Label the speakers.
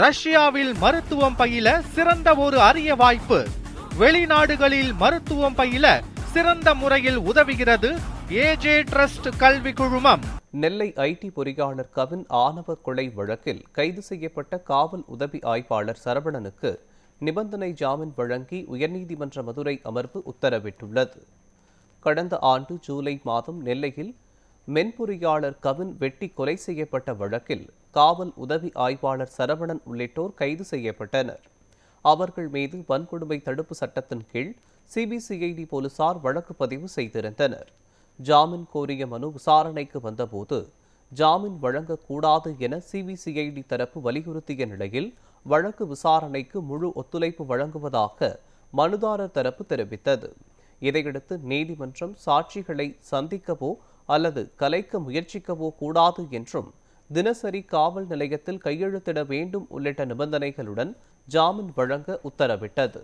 Speaker 1: ரஷ்யாவில் மருத்துவம் பயில சிறந்த ஒரு அரிய வாய்ப்பு. வெளிநாடுகளில் மருத்துவம் பயில சிறந்த முறையில் உதவுகிறது ஏஜே ட்ரஸ்ட் கல்வி குழுமம்.
Speaker 2: நெல்லை ஐடி பொறியாளர் கவின் ஆணவ கொலை வழக்கில் கைது செய்யப்பட்ட காவல் உதவி ஆய்வாளர் சரவணனுக்கு நிபந்தனை ஜாமீன் வழங்கி உயர்நீதிமன்ற மதுரை அமர்வு உத்தரவிட்டுள்ளது. கடந்த ஆண்டு ஜூலை மாதம் நெல்லையில் மென்பொறியாளர் கவின் வெட்டி கொலை செய்யப்பட்ட வழக்கில் காவல் உதவி ஆய்வாளர் சரவணன் உள்ளிட்டோர் கைது செய்யப்பட்டனர். அவர்கள் மீது வன்கொடுமை தடுப்பு சட்டத்தின் கீழ் சிபிசிஐடி போலீசார் வழக்கு பதிவு செய்திருந்தனர். ஜாமீன் கோரிய மனு விசாரணைக்கு வந்தபோது ஜாமீன் வழங்கக்கூடாது என சிபிசிஐடி தரப்பு வலியுறுத்திய நிலையில் வழக்கு விசாரணைக்கு முழு ஒத்துழைப்பு வழங்குவதாக மனுதாரர் தரப்பு தெரிவித்தது. இதையடுத்து நீதிமன்றம் சாட்சிகளை சந்திக்கவோ அல்லது கலைக்க முயற்சிக்கவோ கூடாது என்றும் தினசரி காவல் நிலையத்தில் கையெழுத்திட வேண்டும் உள்ளிட்ட நிபந்தனைகளுடன் ஜாமீன் வழங்க உத்தரவிட்டது.